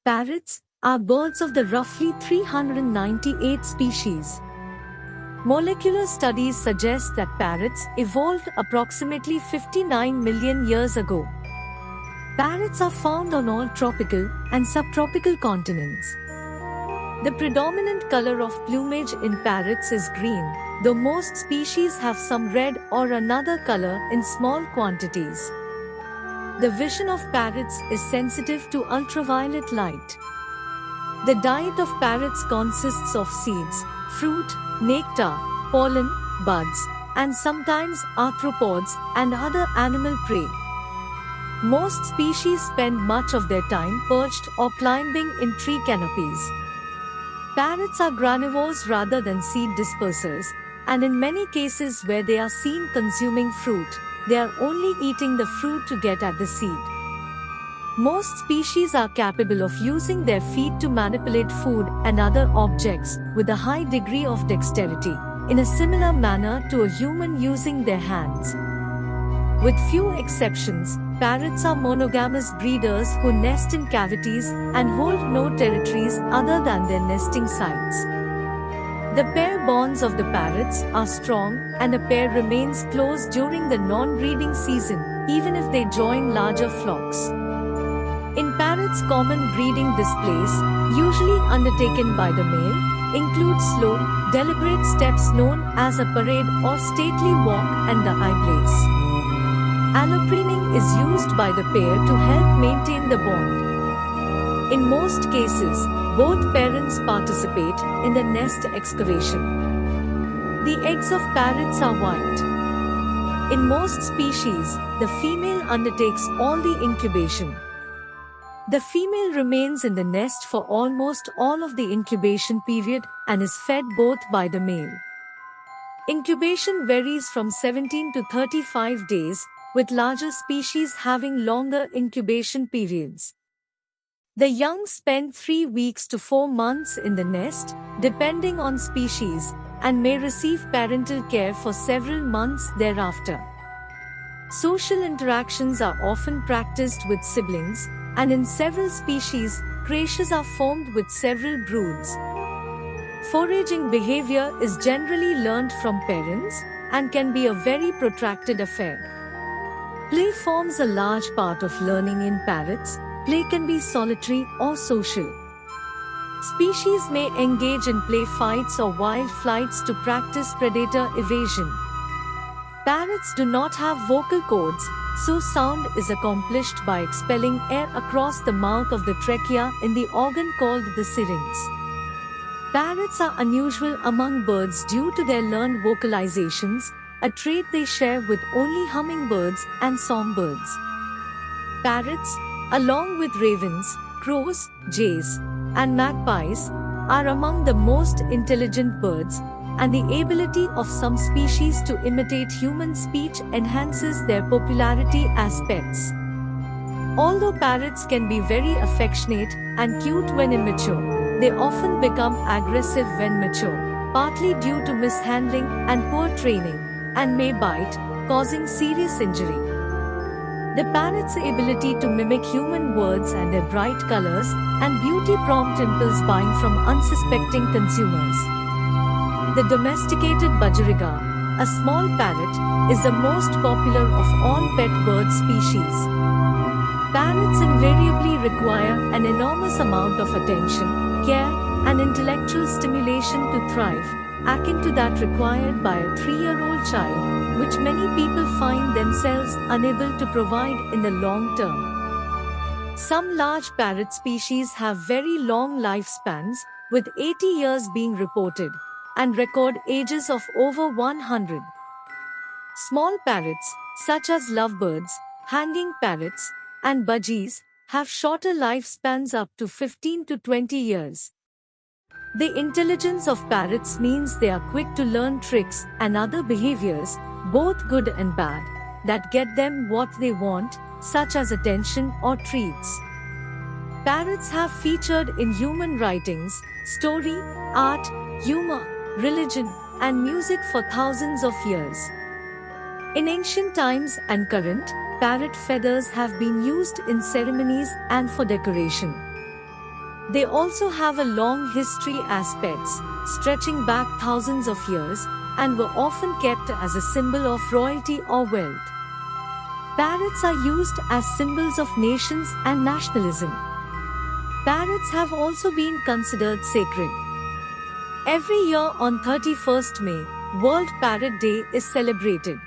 Parrots are birds of the roughly 398 species. Molecular studies suggest that parrots evolved approximately 59 million years ago. Parrots are found on all tropical and subtropical continents. The predominant color of plumage in parrots is green, though most species have some red or another color in small quantities. The vision of parrots is sensitive to ultraviolet light. The diet of parrots consists of seeds, fruit, nectar, pollen, buds, and sometimes arthropods and other animal prey. Most species spend much of their time perched or climbing in tree canopies. Parrots are granivores rather than seed dispersers, and in many cases where they are seen consuming fruit, they are only eating the fruit to get at the seed. Most species are capable of using their feet to manipulate food and other objects with a high degree of dexterity, in a similar manner to a human using their hands. With few exceptions, parrots are monogamous breeders who nest in cavities and hold no territories other than their nesting sites. The pair bonds of the parrots are strong, and a pair remains close during the non-breeding season, even if they join larger flocks. In parrots, common breeding displays, usually undertaken by the male, include slow, deliberate steps known as a parade or stately walk and the eye blaze. Allopreening is used by the pair to help maintain the bond. In most cases, both parents participate in the nest excavation. The eggs of parrots are white. In most species, the female undertakes all the incubation. The female remains in the nest for almost all of the incubation period and is fed both by the male. Incubation varies from 17 to 35 days, with larger species having longer incubation periods. The young spend 3 weeks to 4 months in the nest, depending on species, and may receive parental care for several months thereafter. Social interactions are often practiced with siblings, and in several species, creches are formed with several broods. Foraging behavior is generally learned from parents and can be a very protracted affair. Play forms a large part of learning in parrots. Play can be solitary or social. Species may engage in play fights or wild flights to practice predator evasion. Parrots do not have vocal cords, so sound is accomplished by expelling air across the mouth of the trachea in the organ called the syrinx. Parrots are unusual among birds due to their learned vocalizations, a trait they share with only hummingbirds and songbirds. Parrots, along with ravens, crows, jays, and magpies, are among the most intelligent birds, and the ability of some species to imitate human speech enhances their popularity as pets. Although parrots can be very affectionate and cute when immature, they often become aggressive when mature, partly due to mishandling and poor training, and may bite, causing serious injury. The parrot's ability to mimic human words and their bright colors and beauty prompt impulse buying from unsuspecting consumers. The domesticated budgerigar, a small parrot, is the most popular of all pet bird species. Parrots invariably require an enormous amount of attention, care, and intellectual stimulation to thrive, akin to that required by a 3-year-old child, which many people find themselves unable to provide in the long term. Some large parrot species have very long lifespans, with 80 years being reported, and record ages of over 100. Small parrots, such as lovebirds, hanging parrots, and budgies, have shorter lifespans up to 15 to 20 years. The intelligence of parrots means they are quick to learn tricks and other behaviors, both good and bad, that get them what they want, such as attention or treats. Parrots have featured in human writings, story, art, humor, religion, and music for thousands of years. In ancient times and current, parrot feathers have been used in ceremonies and for decoration. They also have a long history as pets, stretching back thousands of years, and were often kept as a symbol of royalty or wealth. Parrots are used as symbols of nations and nationalism. Parrots have also been considered sacred. Every year on 31st May, World Parrot Day is celebrated.